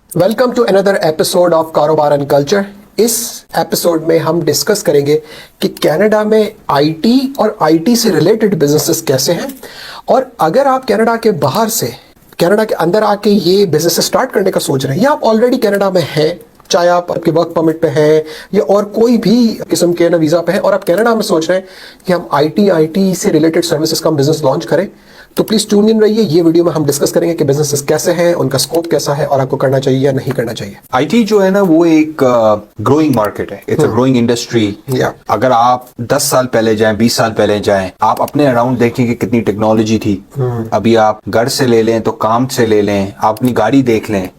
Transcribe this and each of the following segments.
Welcome to another episode of कारोबार and culture. इस एपिसोड में हम डिस्कस करेंगे कि कनाडा में आईटी और आईटी से रिलेटेड बिजनेसेस कैसे हैं, और अगर आप कनाडा के बाहर से कनाडा के अंदर आके ये बिजनेस स्टार्ट करने का सोच रहे हैं या आप ऑलरेडी कनाडा में हैं, चाहे आप आपके वर्क परमिट पे हैं या और कोई भी किस्म के ना वीज़ा पे हैं और आप कनाडा में सोच रहे हैं कि हम आईटी से रिलेटेड सर्विसेज का बिजनेस लॉन्च करें, तो प्लीज ट्यून इन रहिए। ये वीडियो में हम डिस्कस करेंगे कि बिजनेसेस कैसे हैं, उनका स्कोप कैसा है और आपको करना चाहिए या नहीं करना चाहिए। आईटी जो है ना वो एक ग्रोइंग मार्केट है, इट्स अ ग्रोइंग इंडस्ट्री। अगर आप 10 साल पहले जाएं, 20 साल पहले जाएं, आप अपने अराउंड देखें कि कितनी टेक्नोलॉजी थी। अभी आप घर से ले लें तो काम से ले लें, आप अपनी गाड़ी देख लें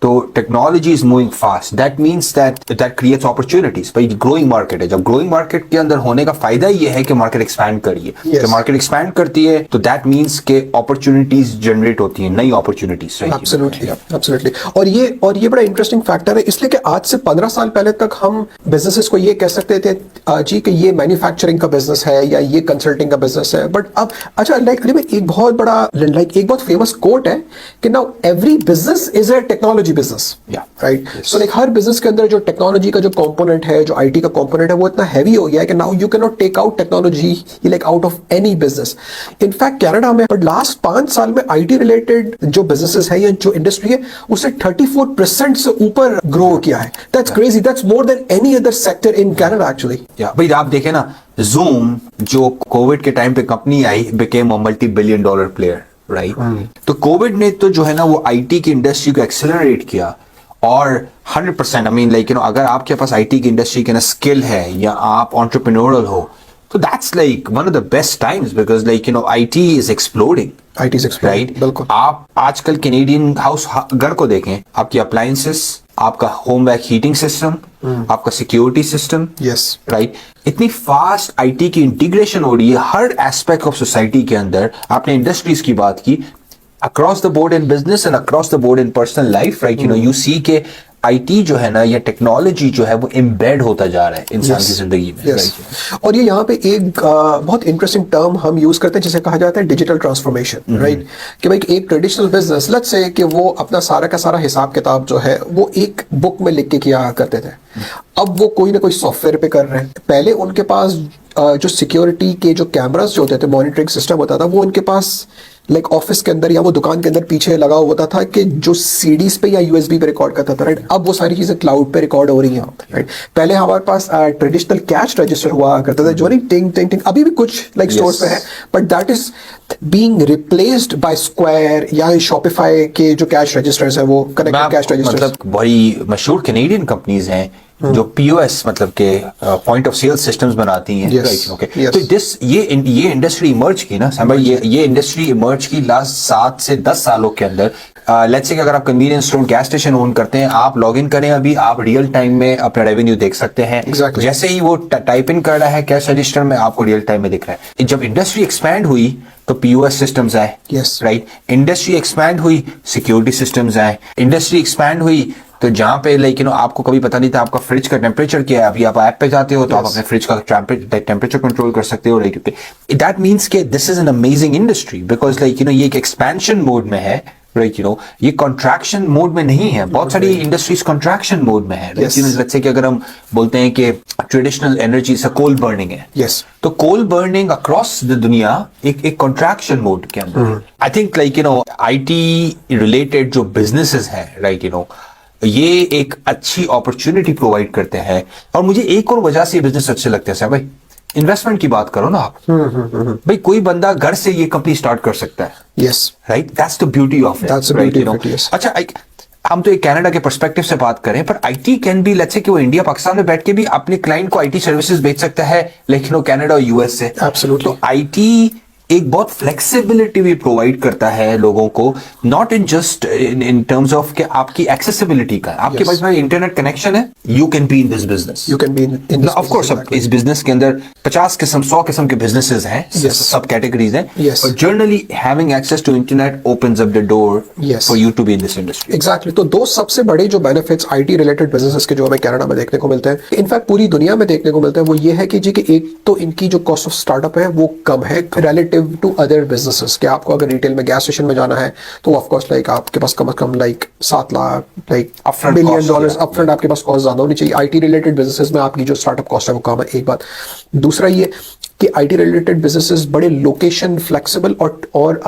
तो technology is moving fast. That means that creates opportunities. भाई ग्रोइंग मार्केट है, जब ग्रोइंग मार्केट के अंदर होने का फायदा ये है कि मार्केट एक्सपैंड करिए। जब मार्केट एक्सपैंड करती है तो दैट मीन्स के अपॉर्चुनिटीज जनरेट होती हैं, नई अपॉर्चुनिटीज। एब्सोल्युटली। और ये बड़ा इंटरेस्टिंग फैक्टर है, इसलिए कि आज से 15 साल पहले तक हम बिजनेसेस को ये कह सकते थे जी कि ये मैन्युफैक्चरिंग का बिजनेस है या ये कंसल्टिंग का बिजनेस है। बट अब अच्छा एक बहुत बड़ा एक बहुत फेमस कोट है कि now every business is a technology business, right? So her business के अंदर जो टेक्नोलॉजी का जो कंपोनेंट है, जो आईटी का कंपोनेंट है, वो इतना हैवी हो गया है कि now you can not take out technology like out of any business. In fact Canada में लास्ट 5 साल में आईटी रिलेटेड जो बिजनेसेस है या जो इंडस्ट्री है उससे 34% से ऊपर ग्रो किया है। That's crazy, that's more than any other sector in Canada actually. भाई आप देखें ना, Zoom जो कोविड के टाइम पे company I, became a multi-billion-dollar player, right? तो कोविड ने तो जो है ना वो आईटी की इंडस्ट्री को एक्सेलरेट किया और 100% अगर आपके पास आईटी की इंडस्ट्री के ना स्किल है या आप एंटरप्रेन्योरल हो तो that's like one of the best times, because IT is exploding. Right? बिल्कुल। आप आजकल कैनेडियन हाउस घर को देखें, आपकी अप्लायंसेस, आपका होम वैक हीटिंग सिस्टम, आपका सिक्योरिटी सिस्टम, राइट? इतनी फास्ट आईटी की इंटीग्रेशन हो रही है हर एस्पेक्ट ऑफ सोसाइटी के अंदर। आपने इंडस्ट्रीज की बात की, across the board in business and across the board in personal life, right? You see के आईटी जो है ना, या टेक्नोलॉजी जो है वो एम्बेड होता जा रहा है इंसान की जिंदगी में। और ये यहाँ पे एक बहुत इंटरेस्टिंग टर्म हम यूज करते हैं जिसे कहा जाता है डिजिटल ट्रांसफॉर्मेशन, राइट? कि भाई एक ट्रेडिशनल बिजनेस, लेट्स से कि वो अपना सारा का सारा हिसाब किताब जो है वो एक बुक में लिख के किया करते थे, अब वो कोई ना कोई सॉफ्टवेयर पे कर रहे हैं। पहले उनके पास जो सिक्योरिटी के जो कैमरास जो होते थे, मॉनिटरिंग सिस्टम होता था, वो उनके पास लाइक ऑफिस के अंदर या वो दुकान के अंदर पीछे लगा हुआ होता था कि जो सीडीज पे या यूएसबी पे रिकॉर्ड करता था, राइट? अब वो सारी चीजें क्लाउड पे रिकॉर्ड हो रही हैं, राइट? पहले हमारे पास ट्रेडिशनल कैश रजिस्टर हुआ करता था जो नहीं टिंग टिंग टिंग, अभी भी कुछ लाइक स्टोर्स पे है, but that is being replaced by square या शॉपिफाई के जो कैश रजिस्टर्स है, वो कनेक्टेड कैश रजिस्टर्स। मतलब बड़ी मशहूर कैनेडियन कंपनीज हैं जो पीओएस मतलब के पॉइंट ऑफ सेल सिस्टम्स बनाती हैं, तो ये इंडस्ट्री इमर्ज की ना भाई, ये इंडस्ट्री इमर्ज की लास्ट 7 से 10 सालों के अंदर। लेट्स से कि अगर आप convenience store gas station own करते हैं, आप लॉग इन करें, अभी आप रियल टाइम में अपना रेवेन्यू देख सकते हैं। जैसे ही वो टाइप इन कर रहा है कैश रजिस्टर में, आपको रियल टाइम में दिख रहा है। जब इंडस्ट्री एक्सपैंड हुई तो पीओएस सिस्टम्स आए, राइट? इंडस्ट्री एक्सपैंड हुई, सिक्योरिटी सिस्टम्स आए। इंडस्ट्री एक्सपैंड हुई तो जहां पे आपको कभी पता नहीं था आपका फ्रिज का टेम्परेचर क्या है, अभी आप ऐप पे जाते हो तो आप अपने फ्रिज का टेम्परेचर कंट्रोल कर सकते हो, राइट? दैट मीन्स के this is an amazing industry, because ये एक एक्सपेंशन मोड में है, राइट? ये कॉन्ट्रैक्शन मोड में नहीं है। बहुत सारी इंडस्ट्रीज कॉन्ट्रैक्शन मोड में है। लेट्स से कि अगर हम बोलते हैं कि ट्रेडिशनल एनर्जी से कोल बर्निंग है, तो कोल बर्निंग अक्रॉस द दुनिया एक कॉन्ट्रैक्शन मोड के अंदर। आई थिंक आईटी रिलेटेड जो बिजनेसेस हैं, राइट, ये एक अच्छी अपॉर्चुनिटी प्रोवाइड करते हैं। और मुझे एक और वजह से ये बिजनेस अच्छे लगते हैं भाई, इन्वेस्टमेंट की बात करो ना आप, भाई कोई बंदा घर से ये कंपनी स्टार्ट कर सकता है, right? That's the beauty of it. अच्छा, हम तो एक कनाडा के पर्सपेक्टिव से बात करें, पर IT can be, let's say कि वो इंडिया पाकिस्तान में बैठ के भी अपने क्लाइंट को आईटी सर्विसेज बेच सकता है, लेकिन वो कनाडा और यूएस से। एब्सोल्युटली। तो आईटी एक बहुत फ्लेक्सिबिलिटी भी प्रोवाइड करता है लोगों को, not in just in terms of कि आपकी एक्सेसिबिलिटी का, आपके पास भाई इंटरनेट कनेक्शन है, you can be in this business, you can be in of course. इस बिजनेस के अंदर 50 किस्म 100 किस्म के बिजनेसेस हैं, सब कैटेगरीज हैं, और generally having access to internet opens up the door for you to be in this industry. Exactly. तो दो सबसे बड़े जो बेनिफिट्स आईटी रिलेटेड बिजनेसेस के जो हमें कनाडा में देखने को मिलते हैं, इनफैक्ट पूरी दुनिया में देखने को मिलते हैं, वो ये है कि जी कि एक तो इनकी जो कॉस्ट ऑफ स्टार्टअप है वो कम है relative relative to other businesses, कि आपको अगर रिटेल में गैस स्टेशन में जाना है तो ऑफ कोर्स लाइक आपके पास कम से कम like 7 lakh like Upfront $1 cost, billion yeah. Upfront आपके पास कॉस्ट ज्यादा होनी चाहिए। आईटी रिलेटेड बिजनेसेस में आपकी जो स्टार्टअप कॉस्ट है वो कम है, एक बात। दूसरा ये कि आईटी रिलेटेड बिजनेसेस बड़े लोकेशन फ्लेक्सिबल और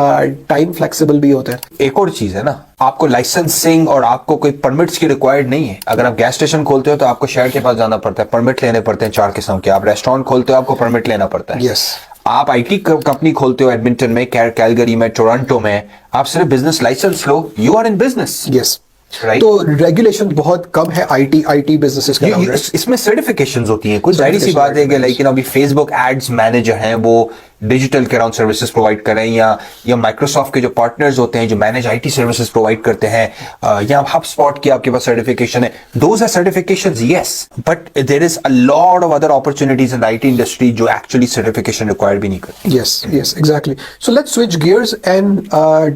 टाइम फ्लेक्सिबल भी होते हैं। एक और चीज है ना, आपको लाइसेंसिंग और आपको कोई परमिट्स की रिक्वायर्ड नहीं है। अगर आप गैस स्टेशन खोलते हो तो आपको शहर के पास जाना पड़ता है, परमिट लेने पड़ते हैं 4 किस्म के। आप रेस्टोरेंट खोलते हो आपको परमिट लेना पड़ता है। Yes. आप आईटी कंपनी खोलते हो एडमिंटन में, कैलगरी में, टोरंटो में, आप सिर्फ बिजनेस लाइसेंस लो, you are in business. Yes, Right. तो रेगुलेशन बहुत कम है आईटी बिजनेसेस के अराउंड। इसमें सर्टिफिकेशंस होती हैं कुछ, जाहिर सी बात है कि लाइक अभी फेसबुक एड्स मैनेजर हैं वो डिजिटल के अराउंड सर्विसेज प्रोवाइड कर रहे हैं, या माइक्रोसॉफ्ट के जो पार्टनर्स होते हैं जो मैनेज आईटी सर्विसेज प्रोवाइड करते हैं, या HubSpot की आपके पास सर्टिफिकेशन है। Those are certifications, yes, but there is a lot of other opportunities in IT industry जो एक्चुअली सर्टिफिकेशन रिक्वायर्ड भी नहीं करती। Yes yes exactly. So let's switch gears and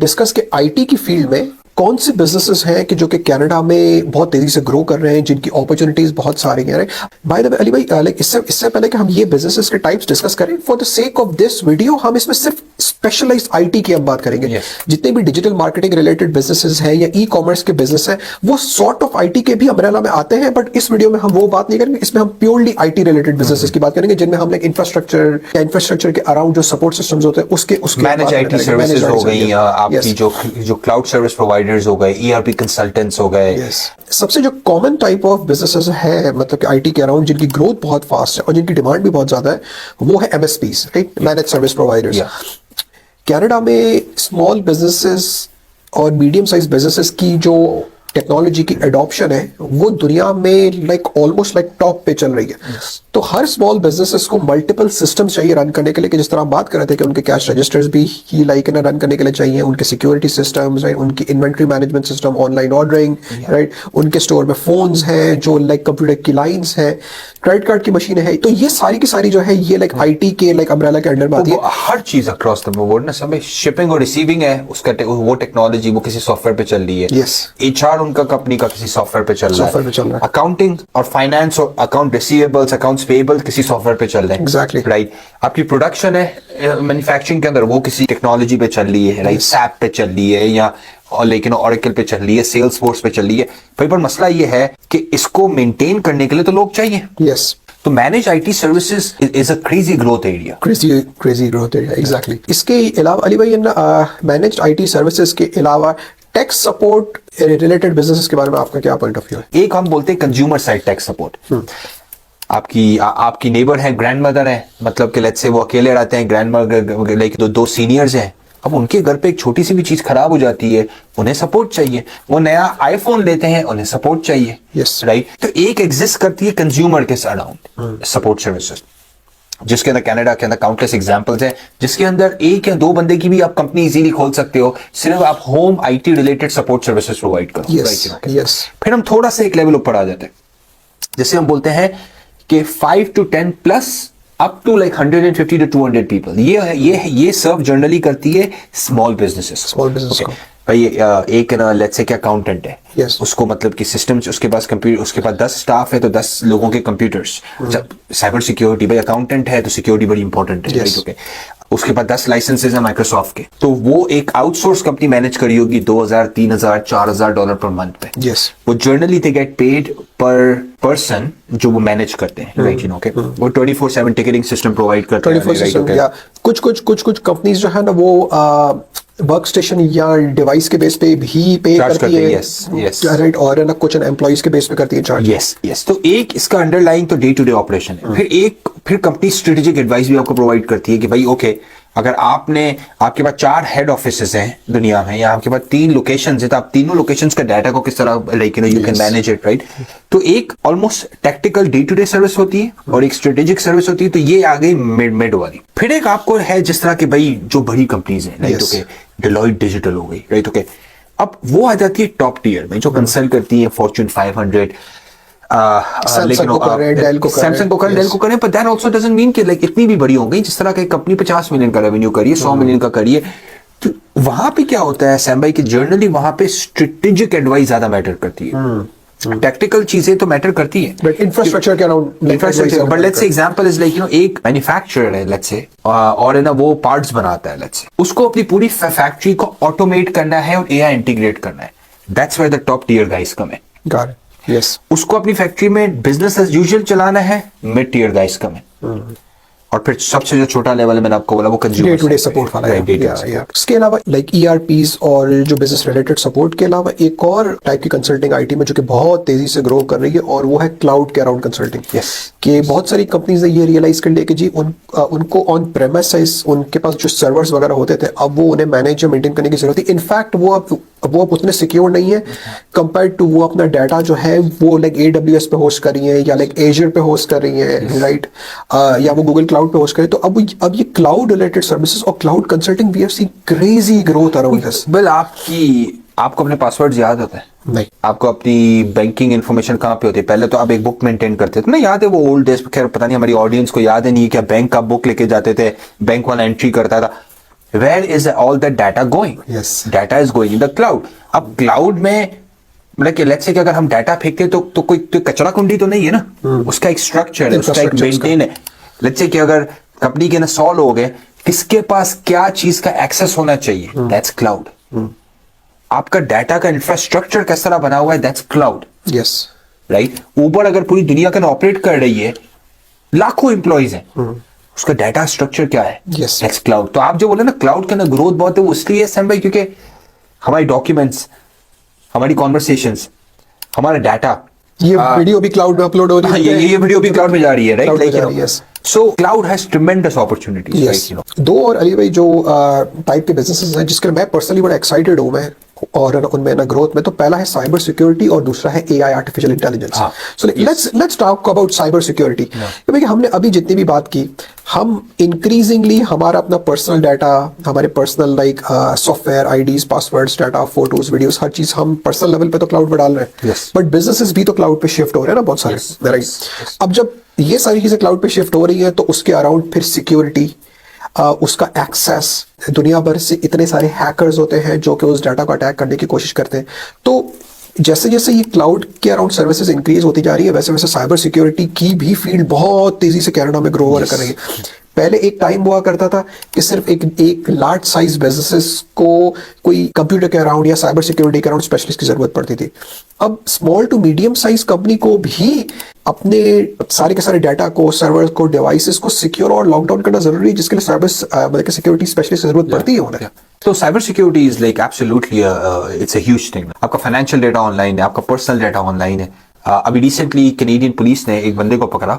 discuss के आईटी की फील्ड में कौन से बिजनेसेस हैं कि जो कि कनाडा में बहुत तेजी से ग्रो कर रहे हैं, जिनकी अपॉर्चुनिटीज बहुत सारी हैं। बाय द वे अली भाई, लाइक इससे पहले कि हम ये बिजनेसेस के टाइप्स डिस्कस करें, for the sake of this video हम इसमें सिर्फ स्पेशलाइज्ड आईटी की हम बात करेंगे। Yes. जितने भी डिजिटल मार्केटिंग रिलेटेड बिजनेसेस हैं या ई कॉमर्स के बिजनेस हैं, वो सॉर्ट ऑफ आईटी के भी अम्ब्रेला में आते हैं, बट इस वीडियो में हम वो बात नहीं करेंगे। इसमें हम प्योरली आईटी रिलेटेड बिजनेसेस की बात करेंगे, जिनमें हम लाइक इंफ्रास्ट्रक्चर के अराउंड जो सपोर्ट सिस्टम्स होते हैं उसके मैनेज आईटी सर्विसेज हो गई, या आपकी जो क्लाउड सर्विस प्रोवाइडर्स हो गए, ईआरपी कंसल्टेंट्स हो गए। Yes. सबसे जो कॉमन टाइप ऑफ बिजनेसेस है मतलब कि आईटी के अराउंड जिनकी ग्रोथ बहुत फास्ट है और जिनकी डिमांड भी बहुत ज्यादा है, वो है MSPs, right, manage service providers. Canada में स्मॉल बिजनेसेस और मीडियम साइज बिजनेसेस की जो टेक्नोलॉजी की एडॉप्शन है वो दुनिया में लाइक ऑलमोस्ट लाइक टॉप पे चल रही है। तो हर स्मॉल बिजनेसेस को मल्टीपल सिस्टम्स चाहिए रन करने के लिए, कि जिस तरह हम बात कर रहे थे कि उनके कैश रजिस्टर्स भी ही लाइक ना रन करने के लिए चाहिए, उनके सिक्योरिटी सिस्टम्स, राइट, उनकी inventory management system, online ordering, right, उनके स्टोर में फोन्स हैं जो लाइक कंप्यूटर की लाइंस हैं, क्रेडिट कार्ड की मशीनें हैं। तो ये सारी की सारी जो है ये लाइक आईटी के लाइक अम्ब्रेला के अंडर में आती है। हर चीज अक्रॉस द बोर्ड ना, सब शिपिंग और रिसीविंग है उसका वो टेक्नोलॉजी वो किसी सॉफ्टवेयर पे चल रही है। Yes. एचआर उनका कंपनी का किसी सॉफ्टवेयर पे चल रहा है। अकाउंटिंग और फाइनेंस और अकाउंट रिसीवेबल्स, अकाउंट्स पेएबल किसी सॉफ्टवेयर पे चल रहे हैं। Exactly. राइट। आपकी प्रोडक्शन है मैन्युफैक्चरिंग के अंदर, वो किसी टेक्नोलॉजी पे चल रही है, राइट, सैप पे चल रही है, या और लेकिन ऑरेकल पे चल रही है, सेल्स फोर्स पे चल रही है भाई। पर मसला ये है कि इसको मेंटेन करने के लिए तो लोग चाहिए। यस, तो manage IT services is a crazy growth area. Crazy growth area, exactly. इसके अलावा अली भाई मैनेज्ड आईटी सर्विसेज के अलावा टेक सपोर्ट रिलेटेड बिजनेसेस के बारे में आपका क्या पॉइंट ऑफ व्यू है? एक हम बोलते हैं कंज्यूमर साइड टेक सपोर्ट। आपकी नेबर है, ग्रैंड मदर है, मतलब कि लेट्स से वो अकेले रहते हैं, ग्रैंड मदर लाइक दो सीनियर्स हैं। अब उनके घर पे एक छोटी सी भी चीज खराब हो जाती है, उन्हें सपोर्ट चाहिए। वो नया आईफोन लेते हैं, उन्हें सपोर्ट चाहिए। Yes. राइट। तो एक एग्जिस्ट करती है कंज्यूमर के अराउंड सपोर्ट सर्विसेज, जिसके अंदर कनाडा के अंदर काउंटलेस एग्जांपल्स हैं, जिसके अंदर एक या दो बंदे की भी आप कंपनी इजीली खोल सकते हो, सिर्फ आप home IT related support services provide करो। यस। फिर हम थोड़ा सा एक लेवल ऊपर आ जाते हैं, जैसे हम बोलते हैं कि 5 to 10 plus up to like 150 to 200 people. ये सर्व जनरली करती है स्मॉल बिजनेसेस को। भाई एक ना लेट्स से अकाउंटेंट है, Yes. उसको मतलब कि सिस्टम, उसके पास कंप्यूटर, उसके पास 10 स्टाफ है तो 10 लोगों के कंप्यूटर्स। जब साइबर सिक्योरिटी, भाई अकाउंटेंट है तो सिक्योरिटी बड़ी इंपॉर्टेंट है। Yes. Right, okay. उसके पास 10 लाइसेंसेज है माइक्रोसॉफ्ट के, तो वो एक आउटसोर्स कंपनी मैनेज करी होगी $2,000, $3,000, $4,000 पर मंथ पे। यस। वो जर्नली दे गेट पेड पर पर्सन जो वो मैनेज करते हैं। Right, you no, okay. वो 24/7 टिकटिंग सिस्टम प्रोवाइड करते हैं। 24/7 या कुछ कंपनीज जो है ना वो वर्क स्टेशन या डिवाइस के बेस पे भी पे करती है। यस, राइट, और ना कुछ एम्प्लॉइज के बेस पे करती है चार्ज। यस। तो एक इसका अंडरलाइंग तो डे टू डे ऑपरेशन है। फिर कंपनी स्ट्रेटेजिक एडवाइस भी आपको प्रोवाइड करती है कि भाई ओके, अगर आपके पास 4 हेड ऑफिसेस हैं दुनिया में, या आपके पास 3 लोकेशंस है, तो आप तीनों लोकेशंस का डाटा को किस तरह like you can manage it, right. तो एक almost tactical day to day service होती है और एक स्ट्रेटेजिक सर्विस होती है। तो ये आ गई मिड वाली। फिर एक आपको है जिस तरह के भाई जो बड़ी कंपनीज हैं, राइट, ओके, डेलॉयट डिजिटल हो गई, राइट, ओके। अब वो आ जाती है टॉप टियर में, जो कंसल्ट करती है फॉर्च्यून 500, सैमसंग को करें, डेल को करें, but that also doesn't mean कि लाइक इतनी भी बड़ी हो गई। जिस तरह की कंपनी 50 मिलियन का रेवेन्यू करिए, 100 मिलियन का करिए, तो वहां पे क्या होता है सैम भाई कि जर्नली वहां पे स्ट्रेटेजिक एडवाइस ज्यादा मैटर करती है। टेक्निकल चीजें तो मैटर करती है, बट इंफ्रास्ट्रक्चर के around infrastructure, but let's say example is like एक मैन्युफैक्चरर है लेट्स से, और है ना वो पार्ट्स बनाता है लेट्स से, उसको अपनी पूरी फैक्ट्री को ऑटोमेट करना है और एआई इंटीग्रेट करना है, that's where the top tier guys come है। Got it, yes. उसको अपनी फैक्ट्री में बिजनेस एज यूजुअल चलाना है, मिड टियर गाइस कम है। और फिर सबसे जो छोटा लेवल है मैंने आपको बोला वो consumer day to day support वाला है। इसके अलावा लाइक ERPs और जो बिजनेस रिलेटेड सपोर्ट के अलावा एक और टाइप की कंसल्टिंग आईटी में जो कि बहुत तेजी से ग्रो कर रही है, और वो है क्लाउड के अराउंड कंसल्टिंग। Yes. कि बहुत सारी कंपनीज ने ये रियलाइज कर लिया कि जी उनको ऑन प्रेमिसेस उनके पास जो सर्वर्स वगैरह होते थे, अब वो उन्हें मैनेज या मेंटेन करने की जरूरत है। इनफैक्ट वो अब उतने सिक्योर नहीं है कंपेयर्ड टू वो अपना डाटा जो है वो लाइक AWS पे होस्ट कर रही है या लाइक एजर पे होस्ट कर रही है, राइट, या वो गूगल क्लाउड पे होस्ट करे। तो अब ये क्लाउड रिलेटेड सर्विसेज और cloud consulting we have seen crazy growth around this. बिल आपको अपने पासवर्ड्स याद होते हैं? नहीं। आपको अपनी बैंकिंग इन्फॉर्मेशन कहाँ पे होती है? पहले तो आप एक बुक मेंटेन करते थे ना, याद है वो ओल्ड डेज? खैर पता नहीं हमारी ऑडियंस को याद है नहीं क्या, बैंक का बुक लेके जाते थे, बैंक वाला एंट्री करता था। Where is all that data going? Yes. Data is going in the cloud. अब क्लाउड में मतलब कि लेट्स से कि अगर हम डाटा फेंकते हैं तो कोई तो कचरा कुंडी तो नहीं है ना, उसका एक स्ट्रक्चर है, उसका एक मेंटेन है। लेट्स से कि अगर कंपनी के ना 100 लोग हैं, किसके पास क्या चीज का एक्सेस होना चाहिए, दैट्स क्लाउड। आपका डाटा का इंफ्रास्ट्रक्चर किस तरह बना हुआ है, that's cloud. Yes, right. Uber अगर पूरी दुनिया का ऑपरेट कर रही है, लाखों एम्प्लॉइज हैं, उसका डाटा स्ट्रक्चर क्या है, Yes. That's cloud. तो आप जो बोले ना क्लाउड के अंदर ग्रोथ बहुत है, वो इसलिए सैम भाई क्योंकि हमारी डॉक्यूमेंट्स, हमारी कॉन्वर्सेशंस, हमारा डाटा, ये वीडियो भी क्लाउड में अपलोड हो रही है। ये वीडियो भी क्लाउड में जा रही है, Cloud में राइट, जा रही है, yes. So cloud has ट्रेमेंडस opportunities, right, you no. दो और अली भाई जो टाइप के बिजनेसेस हैं जिसके लिए मैं पर्सनली बड़ा एक्साइटेड हूं मैं और उनमें ना ग्रोथ में, तो पहला है साइबर सिक्योरिटी और दूसरा है AI artificial intelligence. So let's talk about cyber security. क्योंकि हमने अभी जितनी भी बात की, हम इंक्रीजिंगली हमारा अपना पर्सनल डाटा, हमारे personal like software IDs, passwords, data, photos, videos, हर चीज हम पर्सनल लेवल पे तो क्लाउड में डाल रहे हैं, Yes. बट बिजनेसेस भी तो क्लाउड पे शिफ्ट हो रहे हैं ना बहुत सारे, राइट। अब जब ये सारी चीजें क्लाउड पे शिफ्ट हो रही हैं तो उसके अराउंड फिर सिक्योरिटी, उसका एक्सेस, दुनिया भर से इतने सारे हैकर्स होते हैं जो कि उस डाटा को अटैक करने की कोशिश करते हैं। तो जैसे जैसे ये क्लाउड के अराउंड सर्विसेज इंक्रीज होती जा रही है, वैसे वैसे साइबर सिक्योरिटी की भी फील्ड बहुत तेजी से कनाडा में ग्रो कर रही है। पहले एक टाइम हुआ करता था कि सिर्फ एक लार्ज साइज बिजनेसेस को कोई कंप्यूटर के अराउंड या साइबर सिक्योरिटी के अराउंड स्पेशलिस्ट की जरूरत पड़ती थी। अब small to medium size company को भी अपने सारे के सारे डाटा को, सर्वर को, डिवाइसेस को सिक्योर और लॉकडाउन करना जरूरी है, जिसके लिए मतलब सिक्योरिटी स्पेशलिस्ट की जरूरत पड़ती है उन्हें। तो cyber security is like absolutely it's a huge thing. आपका फाइनेंशियल डाटा ऑनलाइन है, आपका पर्सनल डाटा ऑनलाइन है। अभी रिसेंटली कैनेडियन पुलिस ने एक बंदे को पकड़ा,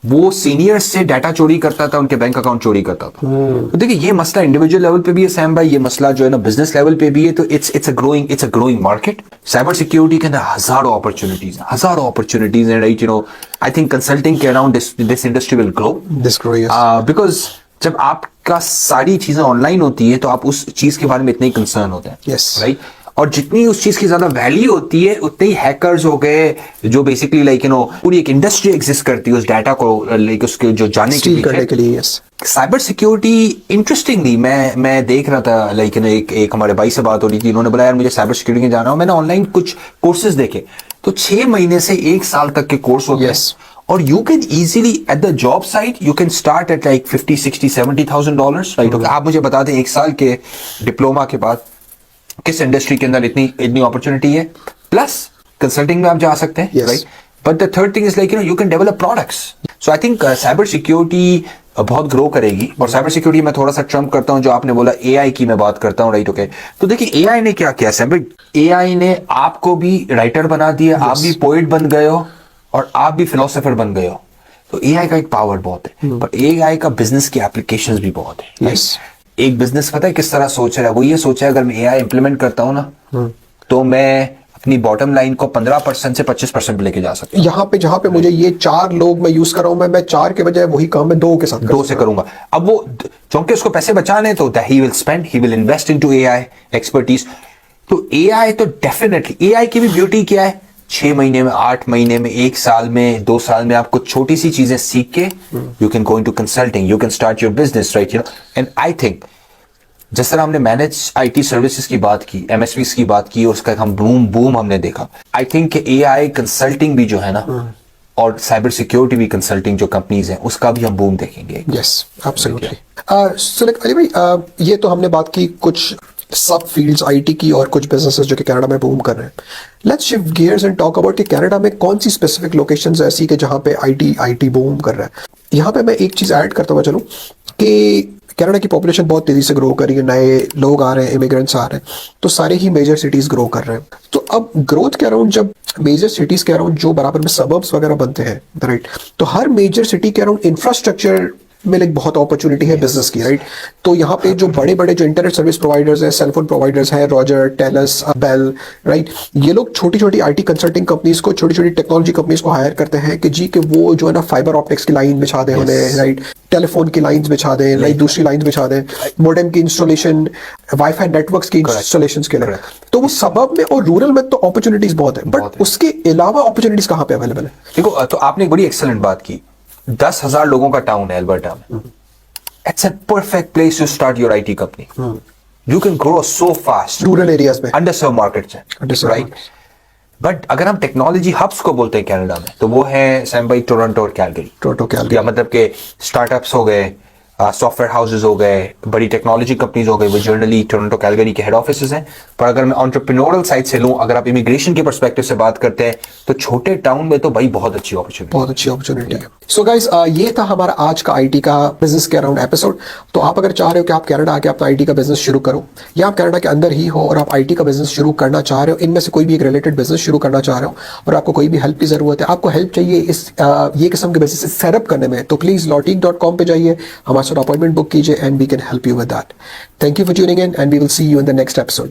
वो सीनियर से डाटा चोरी करता था, उनके बैंक अकाउंट चोरी करता था। तो देखिए ये मसला इंडिविजुअल लेवल पे भी है सैम भाई, ये मसला जो है ना बिजनेस लेवल पे भी है। तो it's a growing market. Cyber security के अंदर हजारों अपॉर्चुनिटीज हैं, right, you know. I think consulting के around this industry will grow, because जब आपका सारी चीजें ऑनलाइन होती है तो आप उस चीज के बारे में इतने ही कंसर्न होते हैं, Yes. राइट। और जितनी उस चीज की ज्यादा वैल्यू होती है उतने ही हैकर्स हो गए जो बेसिकली लाइक यू नो पूरी एक इंडस्ट्री एग्जिस्ट करती है उस डाटा को लाइक उसके जो जाने के लिए। यस, साइबर सिक्योरिटी इंटरेस्टिंगली मैं देख रहा था, लाइक यू नो एक हमारे भाई से बात हो रही थी, उन्होंने बोला यार मुझे साइबर सिक्योरिटी में जाना हो। मैंने ऑनलाइन कुछ कोर्सेज देखे तो 6 महीने से 1 साल तक के कोर्स होते हैं, और you can easily at the job site you can start at like $50,000-$70,000, right. आप मुझे बता दें 1 साल के डिप्लोमा के बाद किस इंडस्ट्री के अंदर इतनी अपॉर्चुनिटी है, प्लस कंसल्टिंग में आप जा सकते हैं, Yes. Right. But the third thing is like you can develop products. So I think cyber security बहुत ग्रो करेगी। और साइबर सिक्योरिटी में थोड़ा सा ट्रम्प करता हूं, जो आपने बोला एआई की मैं बात करता हूं, राइट, ओके। तो देखिए एआई ने क्या किया सैम, एआई ने आपको भी राइटर बना दिया, आप भी पोएट बन गए हो और आप भी फिलोसोफर बन गए हो। तो एआई का एक पावर बहुत है, पर एआई का बिजनेस की एप्लीकेशंस भी बहुत है। Yes. एक बिजनेस पता है किस तरह सोच रहा है, वो ये सोच रहा है अगर मैं एआई इंप्लीमेंट करता हूं ना तो मैं अपनी बॉटम लाइन को 15% से 25% पे लेके जा सकता हूं। यहाँ पे जहां पे मुझे ये 4 लोग मैं यूज कर रहा हूं, मैं 4 के बजाय वही काम मैं 2 के साथ 2 से करूंगा। अब वो क्योंकि उसको पैसे बचाने तो he will invest into AI expertise. तो एआई तो डेफिनेटली, एआई की भी ब्यूटी क्या है, 6 महीने में, 8 महीने में, 1 साल में, 2 साल में आपको छोटी सी चीजें सीख के you can go into consulting, you can start your business, right, you no. And I think जिस तरह हमने मैनेज आईटी सर्विसेज की बात की, एमएसपीज की बात की, उसका एक हम बूम हमने देखा। आई थिंक एआई कंसल्टिंग भी जो है ना, और साइबर सिक्योरिटी भी कंसल्टिंग जो कंपनीज हैं, उसका भी हम बूम देखेंगे। Yes absolutely. So like Ali भाई, ये तो हमने बात की कुछ सब फील्ड्स आईटी की और कुछ बिजनेसेस जो कि कनाडा में बूम कर रहे हैं। Let's shift gears and talk about कि कनाडा में कौन सी स्पेसिफिक लोकेशंस ऐसी कि जहां पे आईटी बूम कर रहा है। यहाँ पे मैं एक चीज ऐड करता हुआ चलूं कि कनाडा की पॉपुलेशन बहुत तेजी से ग्रो कर रही है, नए लोग आ रहे हैं, इमिग्रेंट्स आ रहे हैं, तो सारे ही मेजर सिटीज ग्रो कर रहे हैं। तो अब ग्रोथ के अराउंड जब मेजर सिटीज के अराउंड जो बराबर में सबर्ब्स वगैरह बनते हैं, राइट, तो हर मेजर सिटी के अराउंड इंफ्रास्ट्रक्चर में लाइक बहुत अपॉर्चुनिटी है बिजनेस की, राइट। तो यहाँ पे जो बड़े बड़े जो इंटरनेट सर्विस प्रोवाइडर्स हैं, सेलफोन प्रोवाइडर्स हैं, रॉजर, टेलस, बेल, राइट, ये लोग छोटी छोटी आईटी कंसल्टिंग कंपनीज को, छोटी छोटी टेक्नोलॉजी कंपनीज को हायर करते हैं कि जी कि वो जो है ना फाइबर ऑप्टिक्स की लाइन बिछा दें उन्हें, राइट, टेलीफोन की लाइंस बिछा दें, राइट, दूसरी लाइंस बिछा दें, मॉडेम की इंस्टॉलेशन, वाईफाई नेटवर्क्स की इंस्टॉलेशन के लिए। तो वो सबब में और रूरल में तो अपॉर्चुनिटीज बहुत है, बट उसके अलावा अपॉर्चुनिटीज कहाँ पे अवेलेबल है? देखो, तो आपने एक बड़ी एक्सेलेंट बात की। 10,000 लोगों का टाउन है अल्बर्टा में। It's a perfect place to start your IT company. You can grow so fast rural areas में, अंडरसर्व मार्केट्स हैं, राइट। बट अगर हम टेक्नोलॉजी हब्स को बोलते हैं कनाडा में, तो वो है सैम भाई टोरंटो और कैलगरी। या मतलब के स्टार्टअप्स हो गए, सॉफ्टवेयर हाउसेज हो गए, बड़ी टेक्नोलॉजी कंपनीज हो गई, वो जनरली टोरंटो कैलगरी के हेड ऑफिसेज हैं। पर अगर मैं एंटरप्रेन्योरल साइड से लूं, अगर आप इमिग्रेशन के पर्सपेक्टिव से बात करते हैं, तो छोटे टाउन में तो भाई बहुत अच्छी अपॉर्चुनिटी है। सो गाइस, ये था हमारा आज का आईटी का बिजनेस के अराउंड एपिसोड। तो आप अगर चाह रहे हो कि आप कनाडा आके अपना आईटी का बिजनेस शुरू करो, या आप कनाडा के अंदर ही हो और आप आईटी का बिजनेस शुरू करना चाह रहे हो, इनमें से कोई भी एक रिलेटेड बिजनेस शुरू करना चाह रहे हो और आपको कोई भी हेल्प की जरूरत है, आपको हेल्प चाहिए इस ये किस्म के बिजनेस सेटअप करने में, तो प्लीज lawteak.com पे जाइए, हमारे साथ अपॉइंटमेंट बुक कीजिए, and we can help you with that. Thank you for tuning in, and we will see you in the next episode.